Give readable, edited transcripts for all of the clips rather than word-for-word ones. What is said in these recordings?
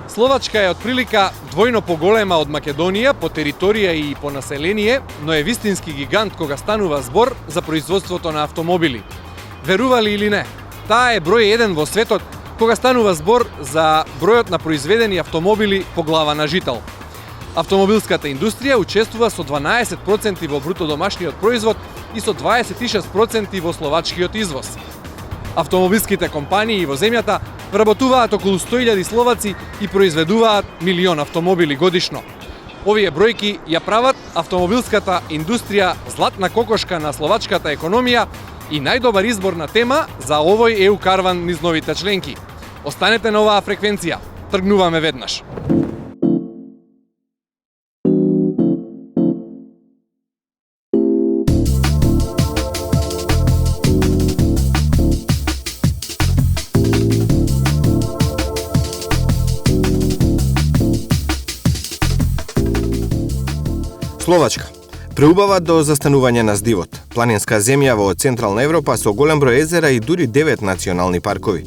Словачка е отприлика двојно поголема од Македонија по територија и по население, но е вистински гигант кога станува збор за производството на автомобили. Верували или не, таа е број 1 во светот кога станува збор за бројот на произведени автомобили по глава на жител. Автомобилската индустрија учествува со 12% во брутодомашниот производ и со 26% во словачкиот извоз. Автомобилските компании во земјата вработуваат околу 100.000 словаци и произведуваат милион автомобили годишно. Овие бројки ја прават автомобилската индустрија златна кокошка на словачката економија и најдобар избор на тема за овој ЕУ карван низ новите членки. Останете на оваа фреквенција. Тргнуваме веднаш. Словачка преубава до застанување на здивот. Планинска земја во Централна Европа со голем број езера и дури 9 национални паркови.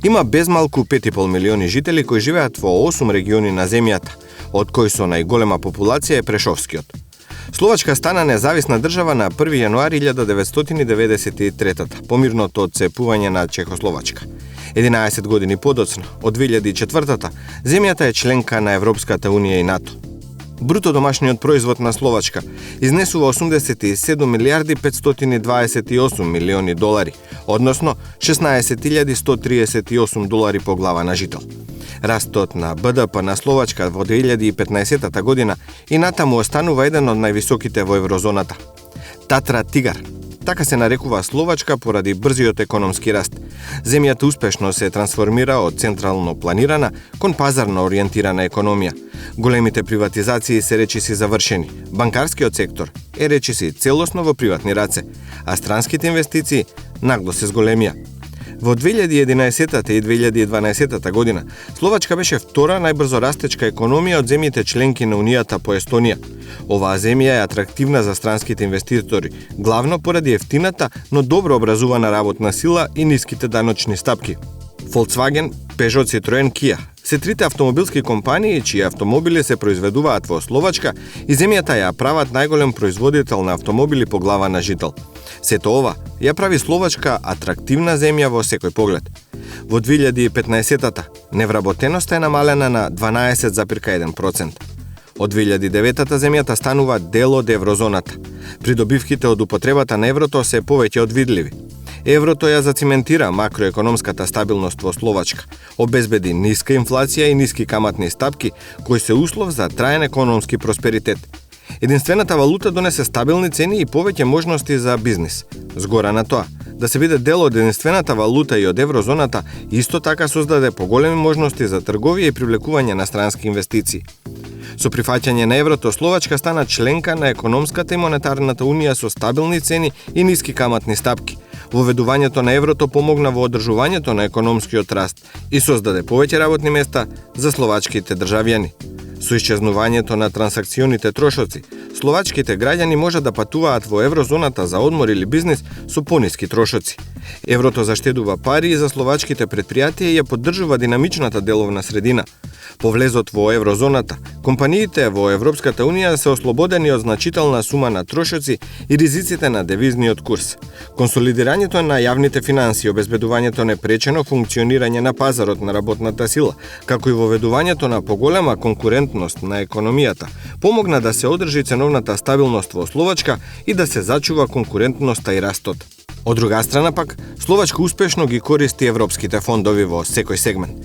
Има безмалку 5,5 милиони жители кои живеат во 8 региони на земјата, од кои со најголема популација е Прешовскиот. Словачка стана независна држава на 1 јануари 1993 по мирното отцепување на Чехословачка. 11 години подоцна, од 2004 земјата е членка на Европската унија и НАТО. Брутодомашниот производ на Словачка изнесува 87 милиарди 528 милиони долари, односно 16.138 долари по глава на жител. Растот на БДП на Словачка во 2015 година и натаму останува еден од највисоките во еврозоната. Татра Тигар. Така се нарекува Словачка поради брзиот економски раст. Земјата успешно се трансформира од централно планирана кон пазарно ориентирана економија. Големите приватизации се речиси завршени. Банкарскиот сектор е речиси целосно во приватни раце, а странските инвестиции нагло се зголемија. Во 2011 и 2012 година Словачка беше втора најбрзо растечка економија од земјите членки на Унијата по Естонија. Оваа земја е атрактивна за странските инвеститори, главно поради ефтината, но добро образувана работна сила и ниските даночни стапки. Volkswagen, Peugeot, Citroen, Kia се трите автомобилски компании чии автомобили се произведуваат во Словачка и земјата ја прават најголем производител на автомобили по глава на жител. Сето ова ја прави Словачка атрактивна земја во секој поглед. Во 2015-та невработеноста е намалена на 12,1%. Од 2009-та земјата станува дел од еврозоната. Придобивките од употребата на еврото се повеќе од видливи. Еврото ја зациментира макроекономската стабилност во Словачка, обезбеди ниска инфлација и ниски каматни стапки, кои се услов за траен економски просперитет. Единствената валута донесе стабилни цени и повеќе можности за бизнис. Згора на тоа, да се биде дел од единствената валута и од еврозоната, исто така создаде поголеми можности за трговија и привлекување на странски инвестиции. Со прифаќање на еврото, Словачка стана членка на економската и монетарната унија со стабилни цени и ниски каматни стапки. Воведувањето на еврото помогна во одржувањето на економскиот раст и создаде повеќе работни места за словачките државјани. Со исчезнувањето на трансакционите трошоци, словачките граѓани може да патуваат во еврозоната за одмор или бизнис со пониски трошоци. Еврото заштедува пари и за словачките предпријатија и ја поддржува динамичната деловна средина. По влезот во еврозоната, компаниите во Европската унија се ослободени од значителна сума на трошоци и ризиците на девизниот курс. Консолидирањето на јавните финанси, обезбедувањето непречено функционирање на пазарот на работната сила, како и воведувањето на поголема конкурентност на економијата, помогна да се одржи ценовната стабилност во Словачка и да се зачува конкурентноста и растот. Од друга страна пак, Словачка успешно ги користи европските фондови во секој сегмент.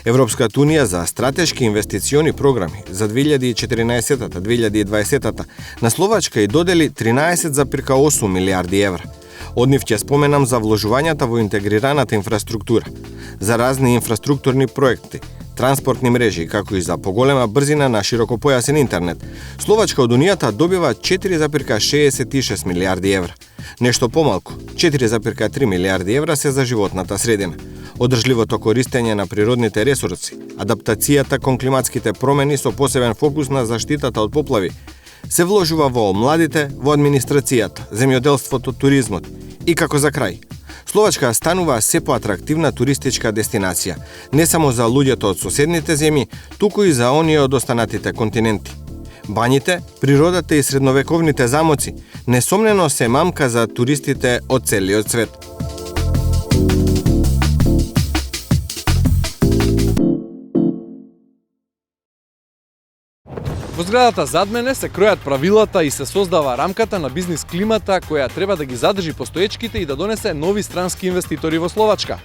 Европската унија за стратешки инвестициони програми за 2014-2020 на Словачка и додели 13,8 милиарди евра. Од нив ќе споменам за вложувањата во интегрираната инфраструктура, за разни инфраструктурни проекти, транспортни мрежи, како и за поголема брзина на широкопојасен интернет. Словачка од Унијата добива 4,66 милиарди евра. Нешто помалку, 4,3 милиарди евра се за животната средина. Одржливото користење на природните ресурси, адаптацијата кон климатските промени со посебен фокус на заштитата од поплави, се вложува во младите, во администрацијата, земјоделството, туризмот и како за крај. Словачка станува се поатрактивна туристичка дестинација, не само за луѓето од соседните земји, туку и за оние од останатите континенти. Бањите, природата и средновековните замоци несомнено се мамка за туристите од целиот свет. Во зградата зад мене се кројат правилата и се создава рамката на бизнис климата која треба да ги задржи постоечките и да донесе нови странски инвеститори во Словачка.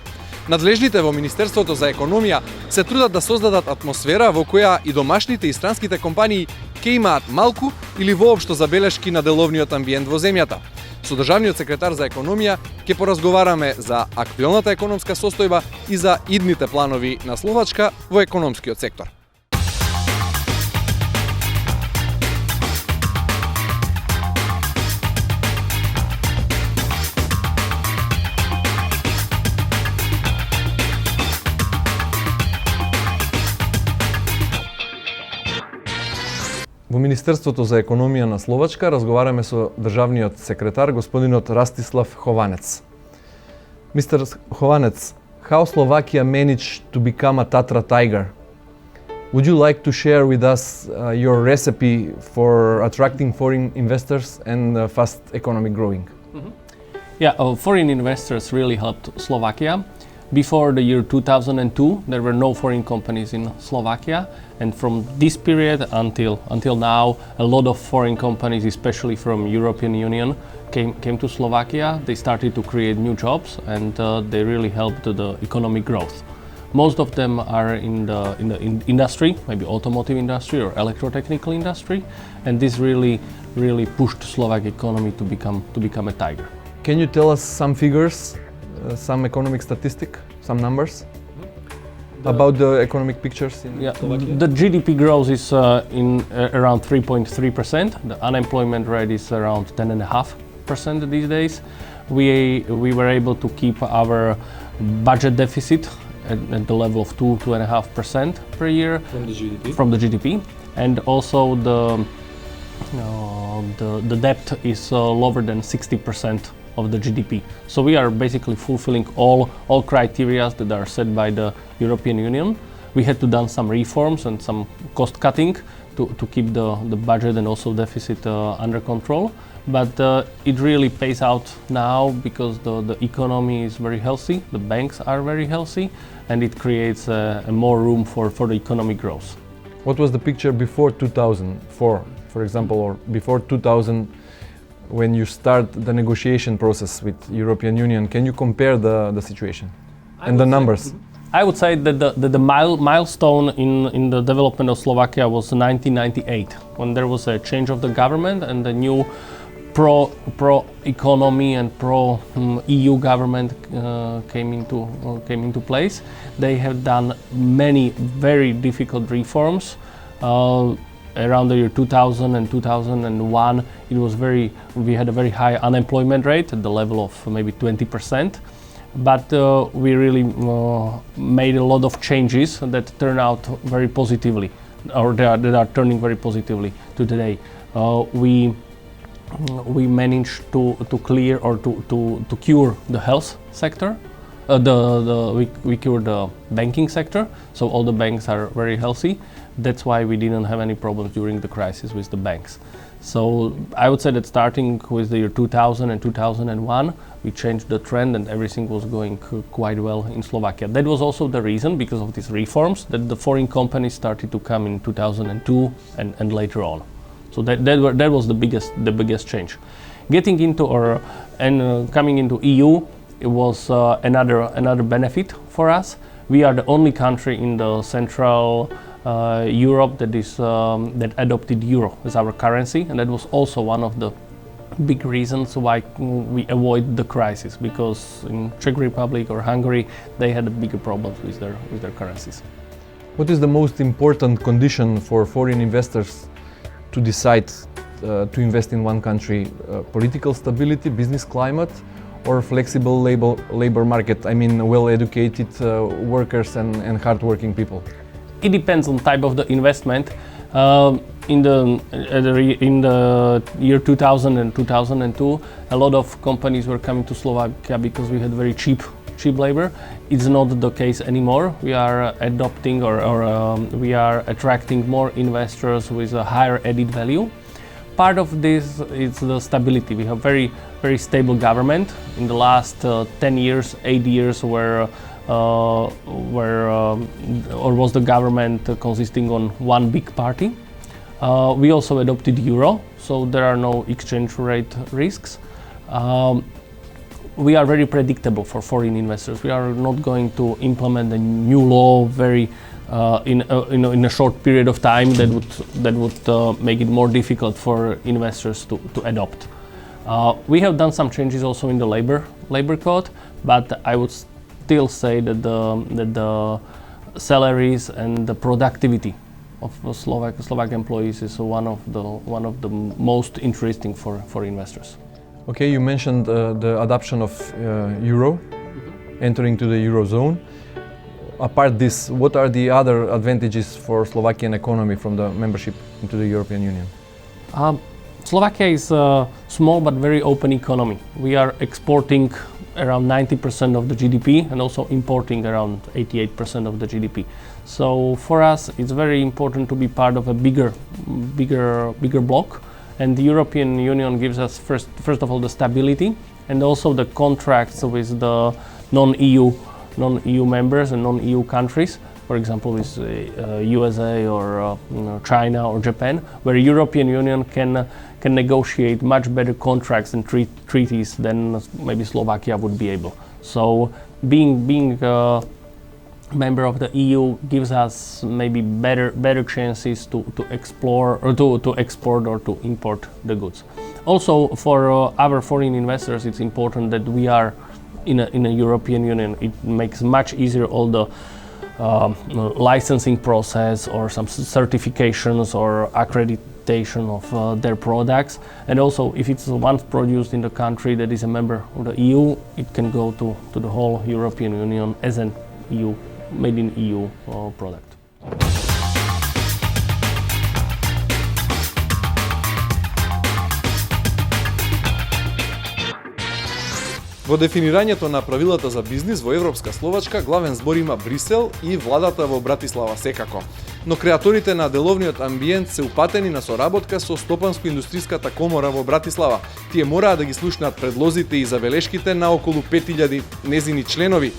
Надлежните во Министерството за економија се трудат да создадат атмосфера во која и домашните и странските компании ќе имаат малку или воопшто забелешки на деловниот амбиент во земјата. Со државниот секретар за економија ќе поразговараме за актуелната економска состојба и за идните планови на Словачка во економскиот сектор. Во Министерството за економија на Словачка разговараме со државниот секретар господинот Растислав Хованец. Mr. Hovanec, how Slovakia managed to become a Tatra tiger? Would you like to share with us your recipe for attracting foreign investors and fast economic growing? Yeah, foreign investors really helped Slovakia. Before the year 2002, there were no foreign companies in Slovakia, and from this period until now, a lot of foreign companies, especially from European Union, came to Slovakia. They started to create new jobs, and they really helped the economic growth. Most of them are in the industry, maybe automotive industry or electrotechnical industry, and this really pushed Slovak economy to become a tiger. Can you tell us some figures, some economic statistic, some numbers about the economic pictures in Slovakia? The GDP growth is in around 3.3%. The unemployment rate is around 10.5% these days. We were able to keep our budget deficit at the level of 2.5% per year from the GDP, and also the debt is lower than 60% of the GDP. So we are basically fulfilling all criteria that are set by the European Union. We had to done some reforms and some cost cutting to keep the budget and also deficit under control. But it really pays out now because the economy is very healthy, the banks are very healthy, and it creates a more room for the economic growth. What was the picture before 2004, for example, or before 2000 when you start the negotiation process with European Union? Can you compare the situation and the numbers? I would say that the milestone in the development of Slovakia was 1998, when there was a change of the government and the new pro-economy and pro-EU government came into place. They have done many very difficult reforms. Around the year 2000 and 2001, we had a very high unemployment rate at the level of maybe 20%. But we really made a lot of changes that turn out very positively, or that are turning very positively to today. We managed to clear or to cure the health sector. We cured the banking sector, so all the banks are very healthy. That's why we didn't have any problems during the crisis with the banks. So I would say that starting with the year 2000 and 2001, we changed the trend and everything was going quite well in Slovakia. That was also the reason, because of these reforms, that the foreign companies started to come in 2002 and later on. So that was the biggest change. Getting into coming into EU, it was another benefit for us. We are the only country in the Central Europe that adopted euro as our currency, and that was also one of the big reasons why we avoid the crisis, because in Czech Republic or Hungary they had bigger problems with their currencies. What is the most important condition for foreign investors to decide to invest in one country? Political stability, business climate, or flexible labor market? I mean, well-educated workers and hard-working people. It depends on type of the investment. in the year 2000 and 2002, a lot of companies were coming to Slovakia because we had very cheap labor. It's not the case anymore. We are adopting or we are attracting more investors with a higher added value. Part of this is the stability. We have very stable government. In the last 10 years, 8 years was the government consisting on one big party. We also adopted euro, so there are no exchange rate risks. We are very predictable for foreign investors. We are not going to implement a new law in a short period of time that would make it more difficult for investors to adopt. We have done some changes also in the labor code, but I would still say that the salaries and the productivity of Slovak employees is one of the most interesting for investors. Okay, you mentioned the adoption of euro, entering to the eurozone. Apart this, what are the other advantages for Slovakian economy from the membership into the European Union? Slovakia is a small but very open economy. We are exporting around 90% of the GDP and also importing around 88% of the GDP. So for us, it's very important to be part of a bigger bloc. And the European Union gives us first of all the stability and also the contracts with the non-EU members and non-EU countries, for example with USA or China or Japan, where European Union can negotiate much better contracts and treaties than maybe Slovakia would be able. So being a member of the EU gives us maybe better chances to explore or to export or to import the goods. Also for our foreign investors, it's important that we are in a European Union. It makes much easier all the licensing process or some certifications or accreditation of their products. And also if it's once produced in the country that is a member of the EU, it can go to the whole European Union as an EU made in EU product. Во дефинирањето на правилата за бизнис во Европска Словачка главен збор има Брисел и владата во Братислава секако. Но креаторите на деловниот амбиент се упатени на соработка со Стопанско-индустријската комора во Братислава. Тие мораа да ги слушнат предлозите и забелешките на околу 5000 незини членови,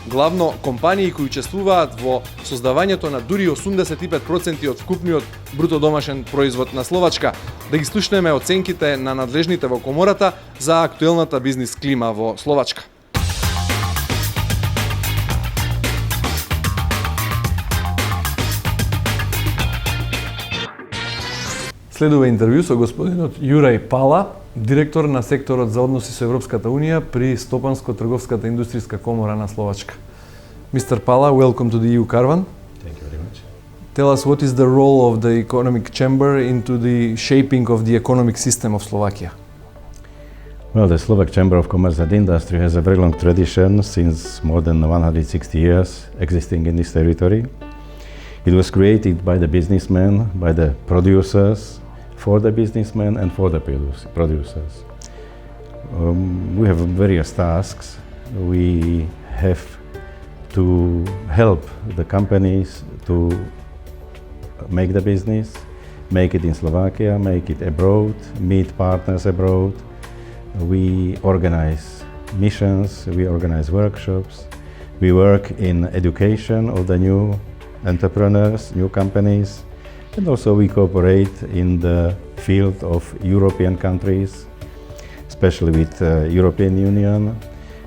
главно компании кои учествуваат во создавањето на дури 85% од вкупниот бруто домашен производ на Словачка. Да ги слушнеме оценките на надлежните во комората за актуелната бизнис клима во Словачка. Следува интервју со господинот Јурај Пала, директор на секторот за односи со Европската Унија при Стопанско-трговската индустријска комора на Словачка. Mr. Pala, welcome to the EU Caravan. Thank you very much. Tell us what is the role of the economic chamber into the shaping of the economic system of Slovakia? Well, the Slovak Chamber of Commerce and Industry has a very long tradition, since more than 160 years existing in this territory. It was created by the businessmen, by the producers, for the businessmen and for the producers. We have various tasks. We have to help the companies to make the business, make it in Slovakia, make it abroad, meet partners abroad. We organize missions, we organize workshops, we work in education of the new entrepreneurs, new companies, and also we cooperate in the field of European countries, especially with European Union.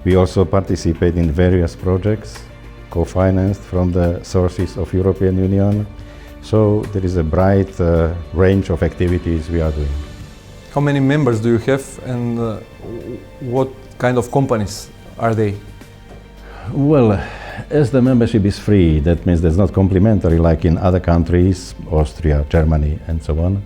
We also participate in various projects co-financed from the sources of European Union. So there is a bright range of activities we are doing. How many members do you have, and what kind of companies are they? Well, as the membership is free, that means there's not complimentary like in other countries, Austria, Germany, and so on.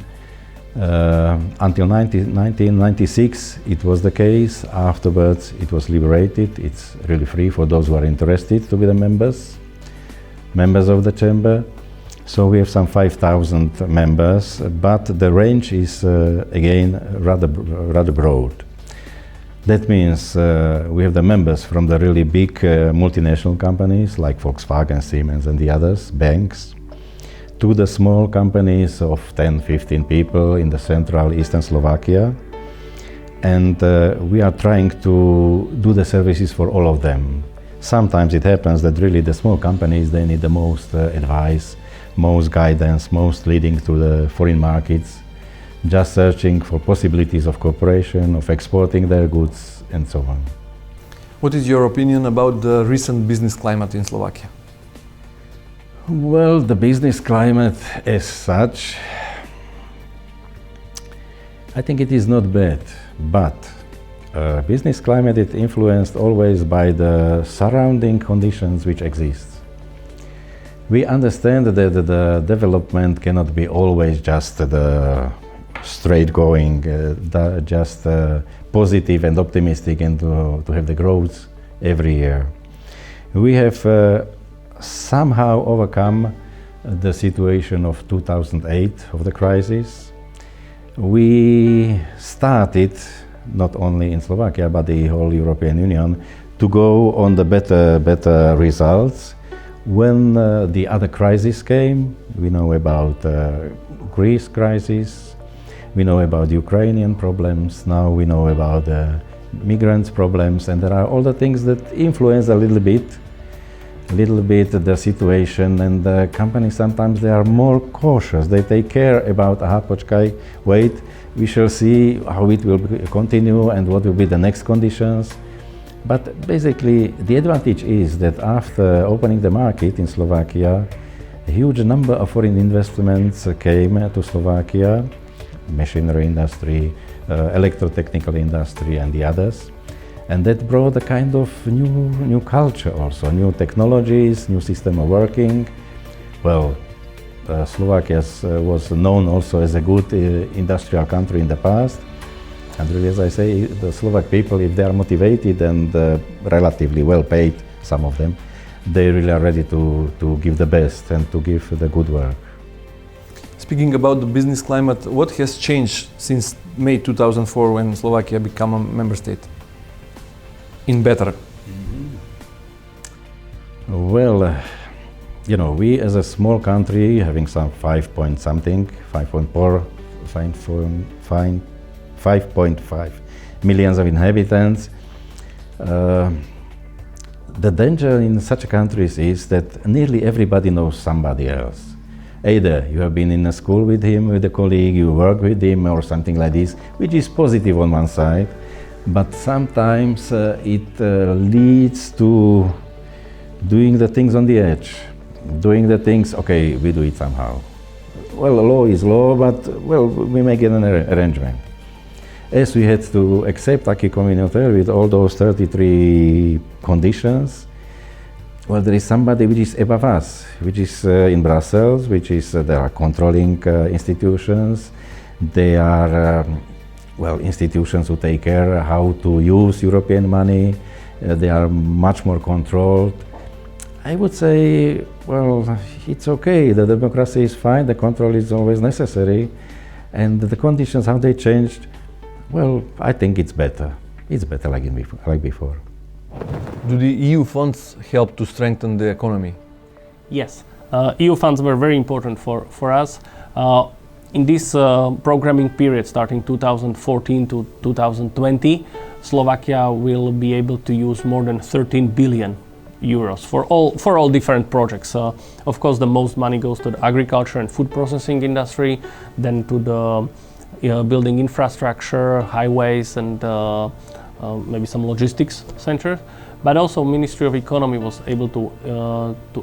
Until 1996 it was the case. Afterwards it was liberated. It's really free for those who are interested to be the members of the chamber. So we have some 5,000 members, but the range is again rather broad. That means we have the members from the really big multinational companies like Volkswagen, Siemens and the others, banks, to the small companies of 10, 15 people in the central eastern Slovakia. And we are trying to do the services for all of them. Sometimes it happens that really the small companies, they need the most advice, most guidance, most leading to the foreign markets, just searching for possibilities of cooperation, of exporting their goods, and so on. What is your opinion about the recent business climate in Slovakia? Well, the business climate as such, I think it is not bad, but business climate is influenced always by the surrounding conditions which exist. We understand that the development cannot be always just the straight going, just positive and optimistic and to have the growth every year. We have somehow overcome the situation of 2008 of the crisis. We started, not only in Slovakia but the whole European Union, to go on the better results. When the other crisis came, we know about Greece crisis, we know about Ukrainian problems, now we know about migrants problems, and there are all the things that influence a little bit the situation, and the companies sometimes they are more cautious. They take care about, wait, we shall see how it will continue and what will be the next conditions. But basically, the advantage is that after opening the market in Slovakia, a huge number of foreign investments came to Slovakia, machinery industry, electrotechnical industry and the others. And that brought a kind of new culture also, new technologies, new system of working. Well, Slovakia was known also as a good industrial country in the past. And really, as I say, the Slovak people, if they are motivated and relatively well paid, some of them, they really are ready to give the best and to give the good work. Speaking about the business climate, what has changed since May 2004 when Slovakia became a member state? In better? Well, we as a small country having some 5.5 millions of inhabitants. The danger in such countries is that nearly everybody knows somebody else. Either you have been in a school with him, with a colleague, you work with him or something like this, which is positive on one side, but sometimes it leads to doing the things on the edge, doing the things, okay, we do it somehow. Well, law is law, but well, we make an arrangement. As we had to accept acquis communautaire with all those 33 conditions, well, there is somebody which is above us, which is in Brussels, which is, there are controlling institutions, they are, institutions who take care how to use European money, they are much more controlled. I would say, well, it's okay, the democracy is fine, the control is always necessary, and the conditions, how they changed, well, I think it's better. It's better like before. Do the EU funds help to strengthen the economy? Yes, EU funds were very important for us. In this programming period, starting 2014 to 2020, Slovakia will be able to use more than 13 billion euros for all different projects. Of course, the most money goes to the agriculture and food processing industry, then to the building infrastructure, highways, and maybe some logistics centers. But also, Ministry of Economy was able to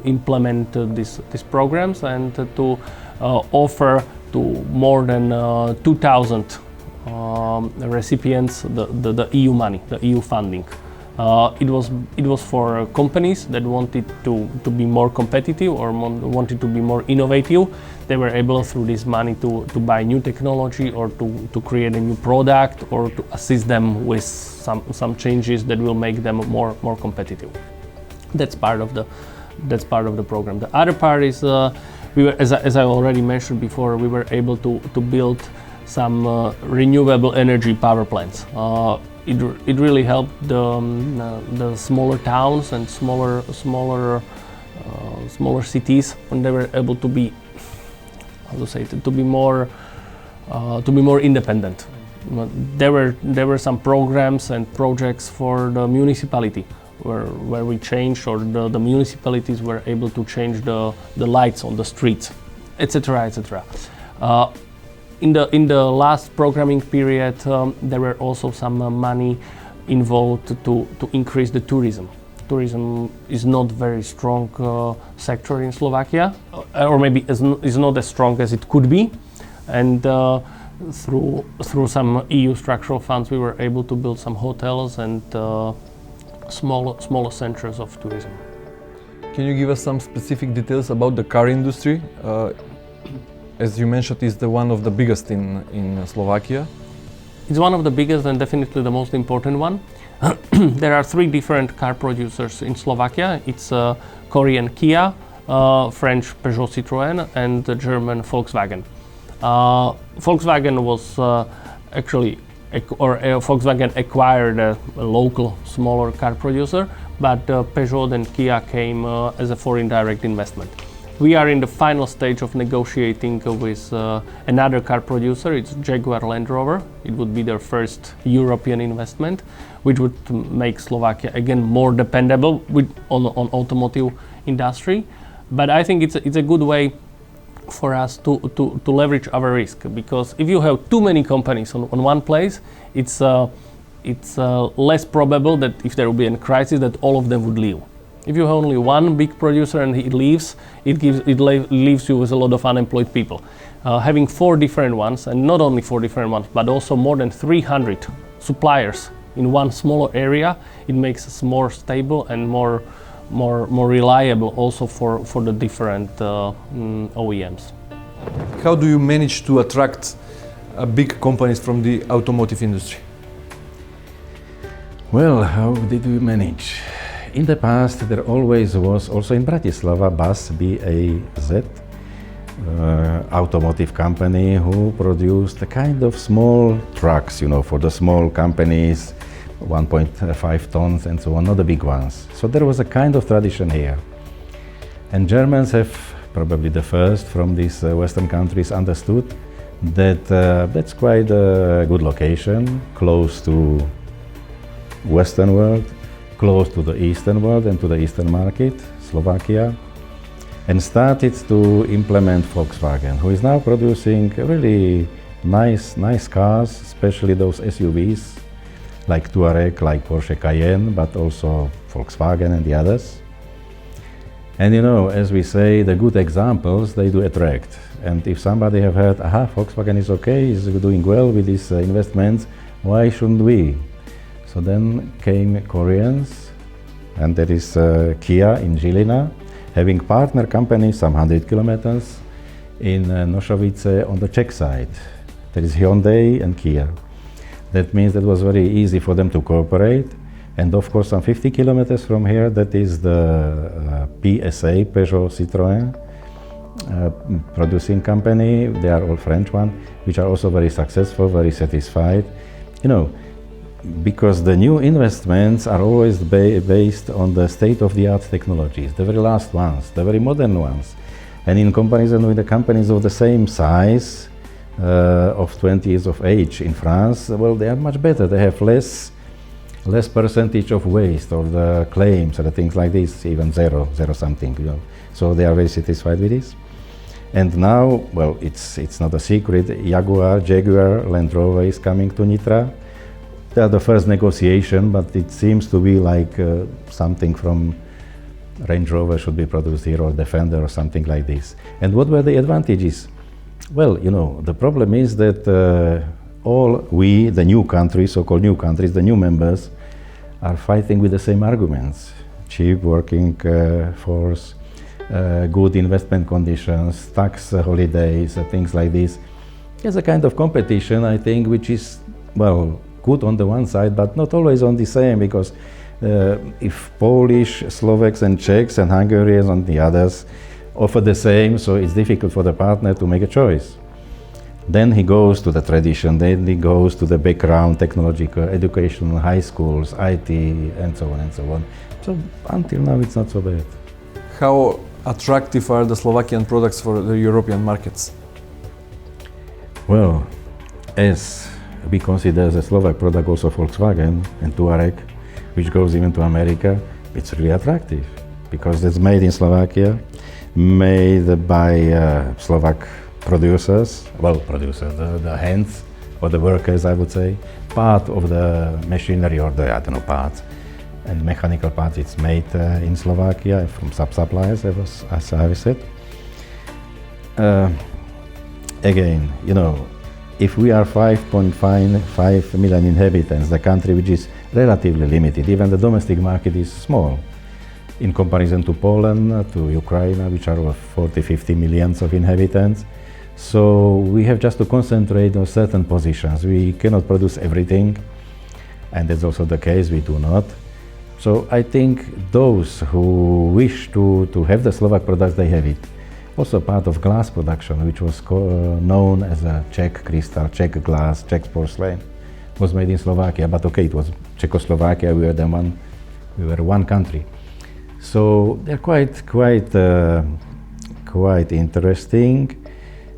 implement these programs and to offer to more than 2,000 recipients the EU money, the EU funding. It was for companies that wanted to be more competitive or wanted to be more innovative. They were able through this money to buy new technology or to create a new product or to assist them with some changes that will make them more competitive. That's part of the program. The other part is we were, as I already mentioned before, we were able to build some renewable energy power plants. It really helped the smaller towns and smaller cities when they were able to be, how to say it, to be more independent. There were some programs and projects for the municipality where we changed, or the municipalities were able to change the lights on the streets, etc., etc. In the last programming period, there were also some money involved to increase the tourism. Tourism is not very strong sector in Slovakia, or maybe is not as strong as it could be, and through some EU structural funds, we were able to build some hotels and smaller centers of tourism. Can you give us some specific details about the car industry? As you mentioned, it's one of the biggest in Slovakia. It's one of the biggest and definitely the most important one. There are 3 different car producers in Slovakia. It's Korean Kia, French Peugeot Citroën, and the German Volkswagen. Volkswagen was Volkswagen acquired a local smaller car producer, but Peugeot and Kia came as a foreign direct investment. We are in the final stage of negotiating with another car producer. It's Jaguar Land Rover. It would be their first European investment, which would make Slovakia again more dependable on automotive industry. But I think it's a good way for us to leverage our risk, because if you have too many companies on one place, it's less probable that if there will be a crisis that all of them would leave. If you have only one big producer and he leaves, it leaves you with a lot of unemployed people. Having 4 different ones, and not only 4 different ones, but also more than 300 suppliers in one smaller area, it makes us more stable and more reliable also for the different OEMs. How do you manage to attract big companies from the automotive industry? Well, how did we manage? In the past, there always was, also in Bratislava, BAZ, automotive company who produced a kind of small trucks, for the small companies, 1.5 tons and so on, not the big ones. So there was a kind of tradition here. And Germans have, probably the first from these Western countries, understood that that's quite a good location, close to Western world, close to the Eastern world and to the Eastern market, Slovakia, and started to implement Volkswagen, who is now producing really nice cars, especially those SUVs, like Touareg, like Porsche Cayenne, but also Volkswagen and the others. And as we say, the good examples, they do attract. And if somebody have heard, Volkswagen is okay, is doing well with these investments, why shouldn't we? So then came Koreans, and there is Kia in Žilina, having partner companies some 100 kilometers in Noszowice on the Czech side. There is Hyundai and Kia. That means that was very easy for them to cooperate. And of course, some 50 kilometers from here, that is the PSA, Peugeot Citroën, producing company. They are all French one, which are also very successful, very satisfied. Because the new investments are always based on the state-of-the-art technologies, the very last ones, the very modern ones. And in comparison with the companies of the same size, of 20 years of age in France, well, they are much better. They have less percentage of waste or the claims or the things like this, even zero something, So they are very satisfied with this. And now, well, it's not a secret, Jaguar Land Rover is coming to Nitra. They are the first negotiation, but it seems to be like something from Range Rover should be produced here, or Defender or something like this. And what were the advantages? Well, the problem is that all we, the new countries, so-called new countries, the new members, are fighting with the same arguments. Cheap working force, good investment conditions, tax holidays, things like this. There's a kind of competition, I think, which is, well, good on the one side, but not always on the same, because if Polish, Slovaks and Czechs and Hungarians and the others offer the same, so it's difficult for the partner to make a choice. Then he goes to the tradition, then he goes to the background, technological, education, high schools, IT, and so on and so on. So until now it's not so bad. How attractive are the Slovakian products for the European markets? Well, as we consider the Slovak product also Volkswagen and Touareg, which goes even to America, it's really attractive because it's made in Slovakia, made by Slovak producers, the hands or the workers, I would say. Part of the machinery or the, parts and mechanical parts, it's made in Slovakia from sub-suppliers, as I said. Again, if we are 5.5 million inhabitants, the country which is relatively limited, even the domestic market is small in comparison to Poland, to Ukraine, which are 40-50 millions of inhabitants. So we have just to concentrate on certain positions. We cannot produce everything, and that's also the case, we do not. So I think those who wish to have the Slovak products, they have it. Also part of glass production, which was known as a Czech crystal, Czech glass, Czech porcelain, was made in Slovakia. But okay, it was Czechoslovakia. We were one country. So they're quite interesting,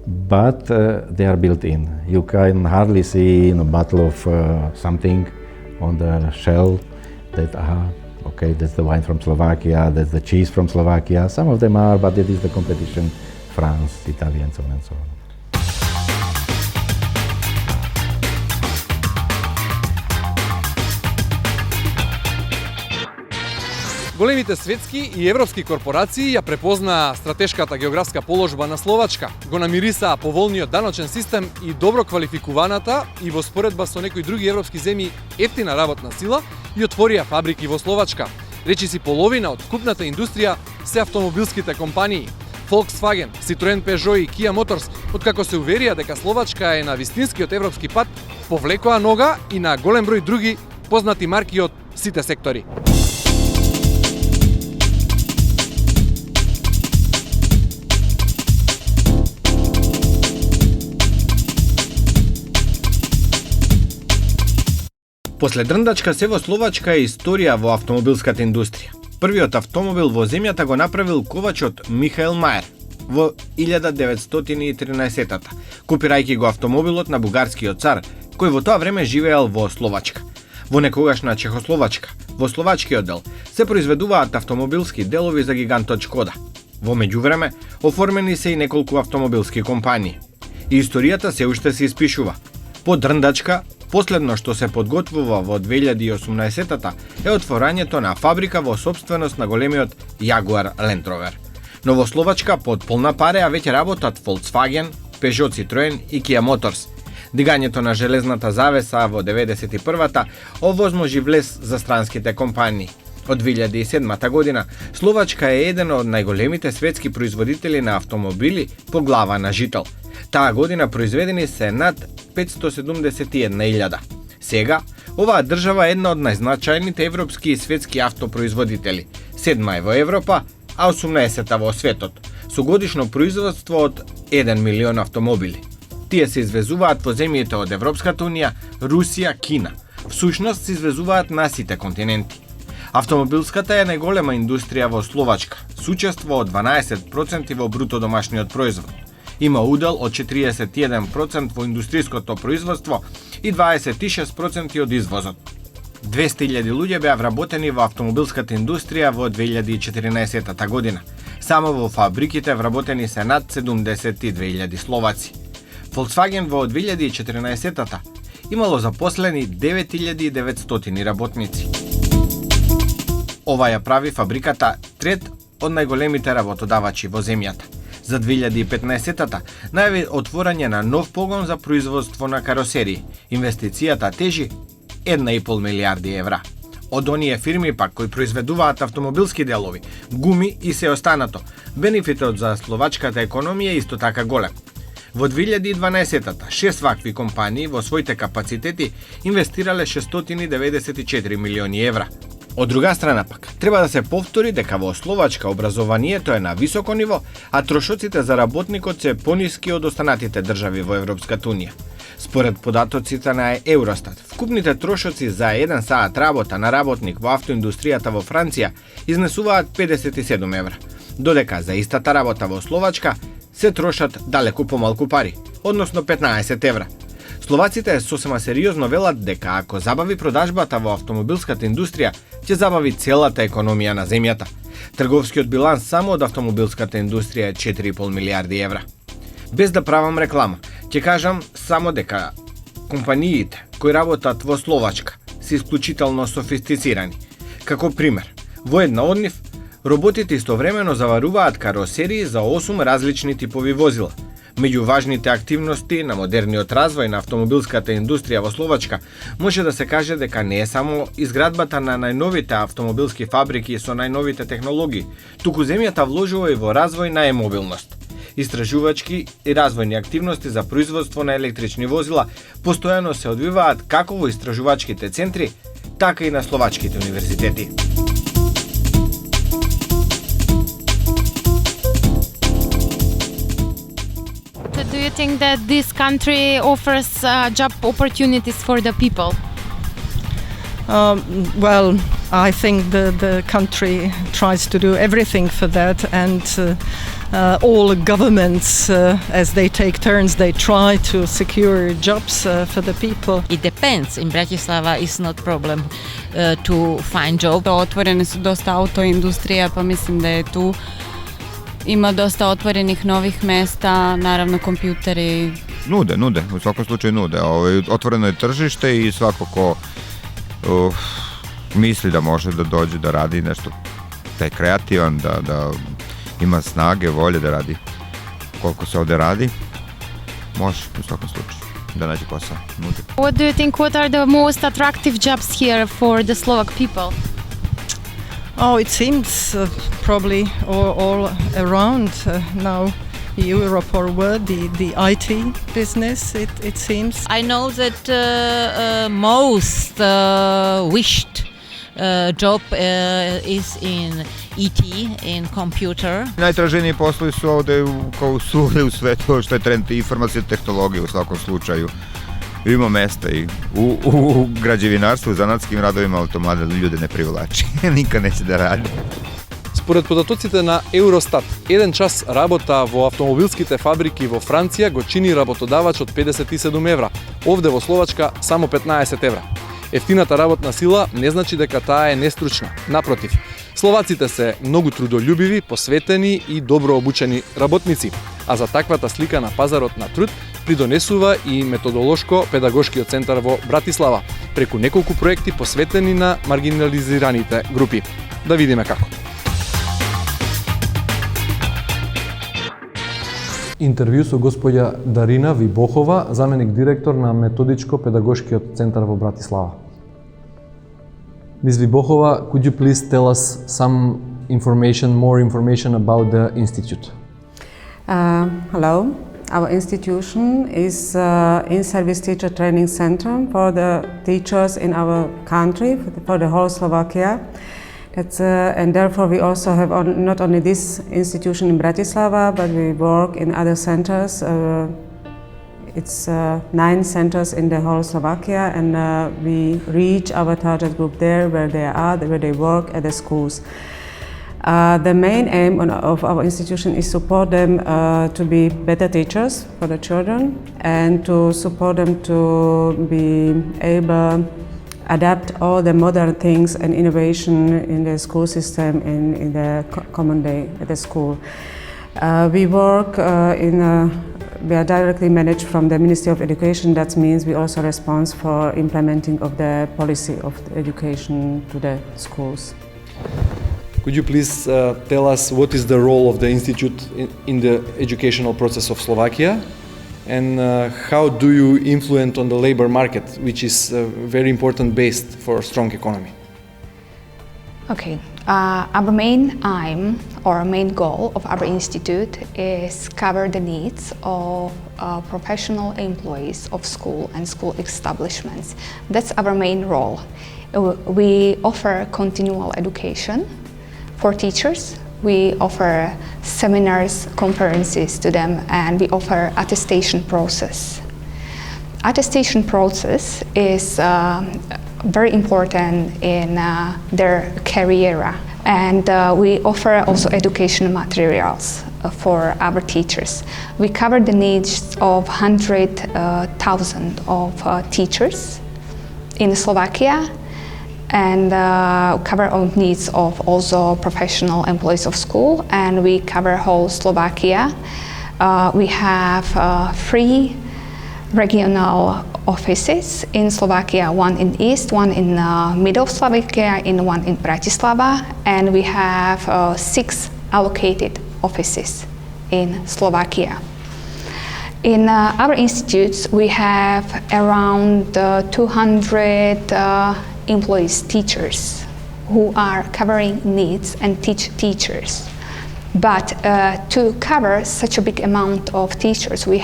but they are built in. You can hardly see a bottle of something on the shell that okay, that's the wine from Slovakia, that's the cheese from Slovakia. Some of them are, but it is the competition, France, Italy, and so on and so on. Големите светски и европски корпорации ја препознаа стратешката географска положба на Словачка, го намирисаа поволниот даночен систем и добро квалификуваната и во споредба со некои други европски земји ефтина работна сила и отворија фабрики во Словачка. Речиси половина од вкупната индустрија се автомобилските компании Volkswagen, Citroen, Peugeot и Kia Motors, откако се уверија дека Словачка е на вистинскиот европски пат, повлекоа нога и на голем број други познати марки од сите сектори. После дрндачка се во Словачка е историја во автомобилската индустрија. Првиот автомобил во земјата го направил ковачот Михаел Мајер во 1913-та, купирајќи го автомобилот на бугарскиот цар, кој во тоа време живеел во Словачка. Во некогашна Чехословачка, во словачкиот дел, се произведуваат автомобилски делови за гигантот Шкода. Во меѓувреме, оформени се и неколку автомобилски компании. И историјата се уште се испишува. По дрндачка, последно што се подготвува во 2018-та е отворањето на фабрика во сопственост на големиот Jaguar Land Rover. Но во Словачка под полна пареа веќе работат Volkswagen, Peugeot, Citroen и Kia Motors. Дигањето на железната завеса во 91-та овозможи влез за странските компании. Од 2007 година Словачка е еден од најголемите светски производители на автомобили по глава на жител. Таа година произведени се над 571.000. Сега, оваа држава е една од најзначајните европски и светски автопроизводители. 7 е во Европа, а 18 во светот, со годишно производство од 1 милион автомобили. Тие се извезуваат во земјите од Европската унија, Русија, Кина. Всушност се извезуваат на сите континенти. Автомобилската е најголема индустрија во Словачка, со учество од 12% во бруто домашниот производ. Има удел од 41% во индустриското производство и 26% од извозот. 200.000 луѓе беа вработени во автомобилската индустрија во 2014 година. Само во фабриките вработени се над 72.000 словаци. Volkswagen во 2014 имало запослени 9.900 работници. Ова ја прави фабриката трет од најголемите работодавачи во земјата. За 2015-та најави отворање на нов погон за производство на каросерии. Инвестицијата тежи 1,5 милиарди евра. Од оние фирми пак кои произведуваат автомобилски делови, гуми и се останато, бенефитот за словачката економија исто така голем. Во 2012-та 6 вакви компании во своите капацитети инвестирале 694 милиони евра. Од друга страна пак, треба да се повтори дека во Словачка образованието е на високо ниво, а трошоците за работникот се пониски од останатите држави во Европската унија. Според податоците на Евростат, вкупните трошоци за 1 саат работа на работник во автоиндустријата во Франција изнесуваат 57 евра, додека за истата работа во Словачка се трошат далеку помалку пари, односно 15 евра. Словаците сосема сериозно велат дека ако забави продажбата во автомобилската индустрија, ќе забави целата економија на земјата. Трговскиот биланс само од автомобилската индустрија е 4,5 милиарди евра. Без да правам реклама, ќе кажам само дека компаниите кои работат во Словачка се исклучително софистицирани. Како пример, во една од нив, роботите истовремено заваруваат каросерии за 8 различни типови возила. Меѓу важните активности на модерниот развој на автомобилската индустрија во Словачка може да се каже дека не е само изградбата на најновите автомобилски фабрики со најновите технологии, туку земјата вложува и во развој на емобилност. Истражувачки и развојни активности за производство на електрични возила постојано се одвиваат како во истражувачките центри, така и на словачките универзитети. Do you think that this country offers job opportunities for the people? Well, I think the country tries to do everything for that, and all governments, as they take turns, they try to secure jobs for the people. It depends. In Bratislava it's not problem to find job. Otvorene su dosta autoindustrija, pa mislim da je tu ima dosta otvorenih novih mesta, naravno kompjuteri. Nude, u svakom slučaju nude. Otvoreno je tržište i svako ko misli da može da dođe da radi nešto, da je kreativan, da ima snage, volje da radi koliko se ovde radi, može u svakom slučaju da nađe posao. Nude. What do you think, what are the most attractive jobs here for the Slovak people? Oh, it seems probably all around now Europe or world, the IT business, it seems. I know that most wished job is in IT, in computer. Najtraženiji poslovi su ovde kao svugde u svetu, što je trend informacije i tehnologije u svakom slučaju. Ima mesta i u građevinarstvu, u zanatskim radovima, ali to mlade ljude ne privlači. Nikad neće da radi. Според податоците на Евростат, 1 час работа во автомобилските фабрики во Франција го чини работодавач од 57 евра, овде во Словачка само 15 евра. Ефтината работна сила не значи дека таа е нестручна, напротив. Словаците се многу трудолюбиви, посветени и добро обучени работници, а за таквата слика на пазарот на труд придонесува и методолошко-педагошкиот центар во Братислава, преку неколку проекти посветени на маргинализираните групи. Да видиме како. Интервју со господја Дарина Вибохова, заменик директор на Методичко-педагошкиот центар во Братислава. Ms. Vibokova, could you please tell us some more information about the institute? Hello. Our institution is in-service teacher training center for the teachers in our country, for the whole Slovakia. And therefore we also have not only this institution in Bratislava, but we work in other centers. It's 9 centers in the whole Slovakia, and we reach our target group there where they are, where they work at the schools. The main aim of our institution is support them to be better teachers for the children, and to support them to be able adapt all the modern things and innovation in the school system in the common day at the school. We work we are directly managed from the Ministry of Education. That means we also respond for implementing of the policy of the education to the schools. Could you please tell us what is the role of the institute in the educational process of Slovakia, and how do you influence on the labor market, which is a very important base for a strong economy? Okay, our main aim or main goal of our institute is cover the needs of professional employees of school and school establishments. That's our main role. We offer continual education for teachers. We offer seminars, conferences to them, and we offer attestation process. Attestation process is very important in their career, and we offer also educational materials for our teachers. We cover the needs of 100,000 of teachers in Slovakia, and cover all needs of also professional employees of school, and we cover whole Slovakia. We have 3 regional offices in Slovakia, one in east, one in middle of Slovakia, and one in Bratislava, and we have 6 allocated offices in Slovakia. In our institutes, we have around 200 employees, teachers, who are covering needs and teach teachers. But to cover such a big amount of teachers, we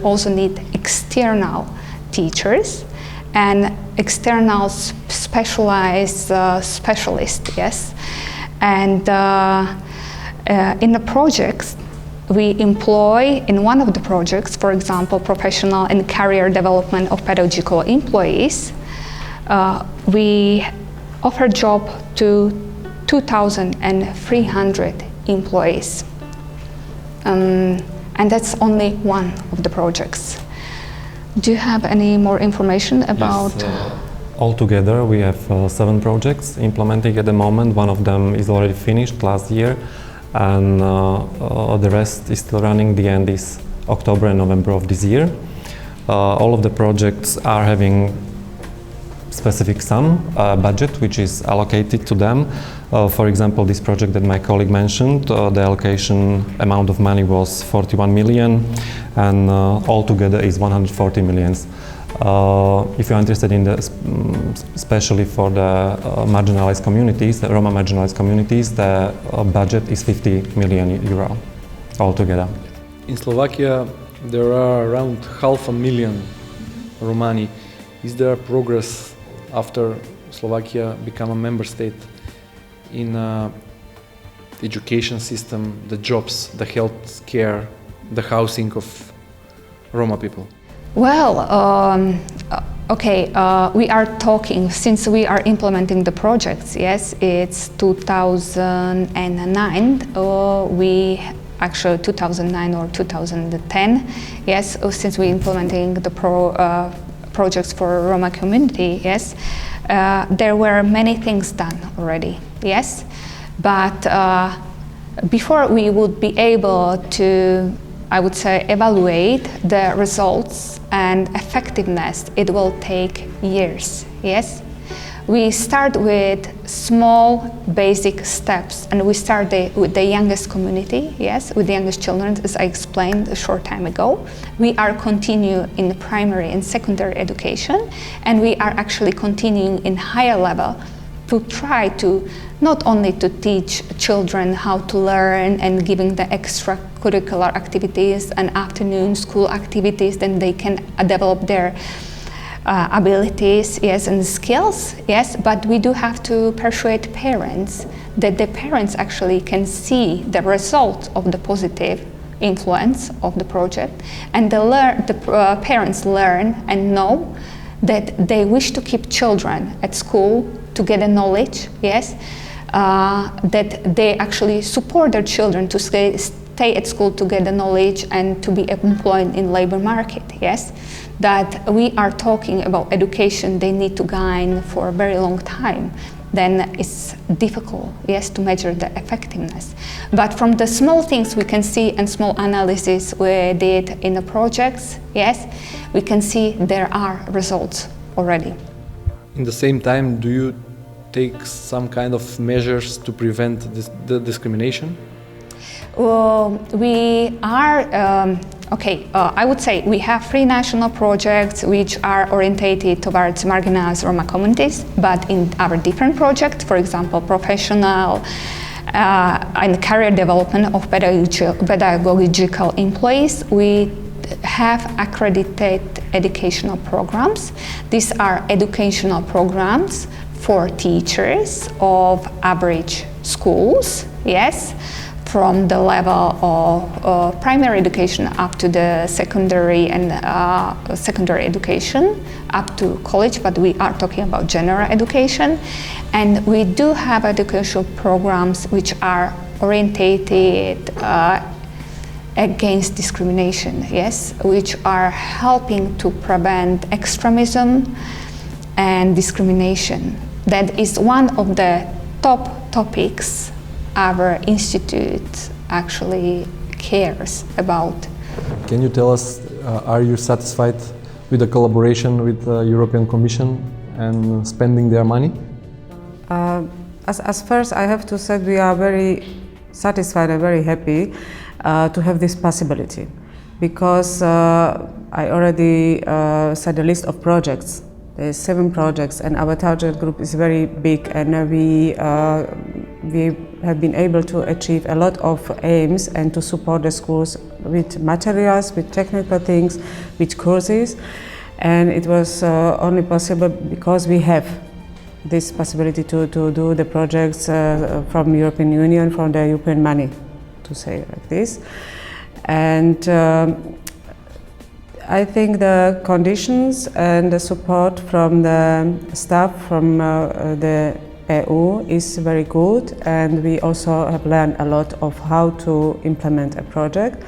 also need external teachers and external specialized specialists, yes. And in the projects, we employ, in one of the projects, for example, professional and career development of pedagogical employees, we offer job to 2,300 employees. And that's only one of the projects. Do you have any more information about? Yes, altogether we have 7 projects implementing at the moment. One of them is already finished last year, and the rest is still running. The end is October and November of this year. All of the projects are having specific sum budget which is allocated to them. For example, this project that my colleague mentioned, the allocation amount of money was 41 million, and altogether is 140 millions. If you're interested in the, especially for the marginalized communities, the Roma marginalized communities, the budget is 50 million euro altogether. In Slovakia, there are around 500,000 Romani. Is there progress after Slovakia become a member state in the education system, the jobs, the health care, the housing of Roma people? Well, okay, we are talking, since we are implementing the projects, yes, it's 2009, we actually 2009 or 2010, yes, since we implementing the projects for Roma community, yes, there were many things done already, yes, but before we would be able to, I would say, evaluate the results and effectiveness, it will take years, yes. We start with small basic steps, and we start with the youngest community, yes, with the youngest children, as I explained a short time ago. We are continuing in the primary and secondary education, and we are actually continuing in higher level to try to not only to teach children how to learn and giving the extracurricular activities and afternoon school activities, then they can develop their abilities, yes, and skills, yes, but we do have to persuade parents that the parents actually can see the result of the positive influence of the project, and the parents learn and know that they wish to keep children at school to get a knowledge, yes, that they actually support their children to stay at school to get the knowledge and to be employed in labor market, yes, that we are talking about education they need to gain for a very long time, then it's difficult, yes, to measure the effectiveness. But from the small things we can see and small analysis we did in the projects, yes, we can see there are results already. In the same time, do you take some kind of measures to prevent the discrimination? We are, I would say we have 3 national projects which are orientated towards marginalized Roma communities, but in our different projects, for example, professional and career development of pedagogical employees, we have accredited educational programs. These are educational programs for teachers of average schools, yes, from the level of primary education up to the secondary and secondary education up to college, but we are talking about general education. And we do have educational programs which are orientated against discrimination, yes, which are helping to prevent extremism and discrimination. That is one of the top topics our institute actually cares about. Can you tell us, are you satisfied with the collaboration with the European Commission and spending their money? As first, I have to say we are very satisfied and very happy to have this possibility, because I already said a list of projects. There's 7 projects, and our target group is very big, and we have been able to achieve a lot of aims and to support the schools with materials, with technical things, with courses, and it was only possible because we have this possibility to do the projects from European Union, from the European money, to say like this. And I think the conditions and the support from the staff from the EU is very good, and we also have learned a lot of how to implement a project,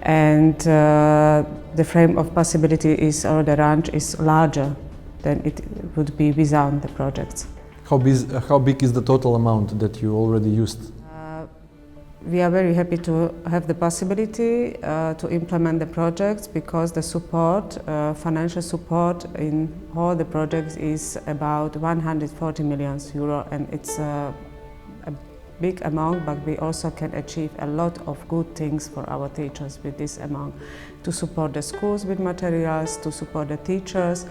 and the frame of possibility is, or the range is larger than it would be without the projects. How big is the total amount that you already used? We are very happy to have the possibility to implement the projects, because the support, financial support in all the projects is about 140 million euro, and it's a big amount, but we also can achieve a lot of good things for our teachers with this amount, to support the schools with materials, to support the teachers,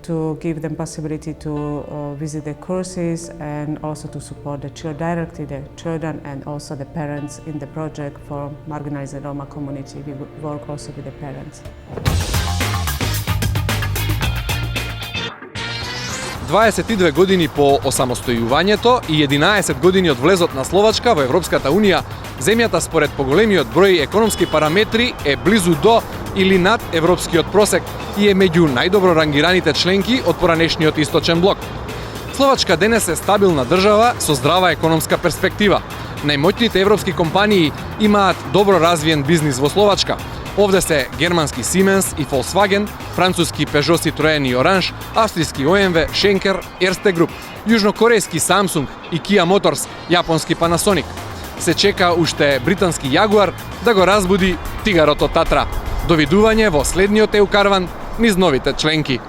to give them possibility to visit the courses, and also to support the directly the children and also the parents in the project for marginalized Roma community. We work also with the parents. 22 години по осамостојувањето и 11 години од влезот на Словачка во Европската Унија, земјата според поголемиот број економски параметри е близу до или над европскиот просек и е меѓу најдобро рангираните членки од поранешниот источен блок. Словачка денес е стабилна држава со здрава економска перспектива. Најмоćните европски компании имаат добро развиен бизнис во Словачка. Овде се германски Siemens и Volkswagen, француски Peugeot, Citroën и Orange, австријски OMV, Schenker, Erste Group, јужнокорејски Samsung и Kia Motors, јапонски Panasonic. Се чека уште британски Jaguar да го разбуди тигарот од Татра. Довидување во следниот EU карван низ новите членки.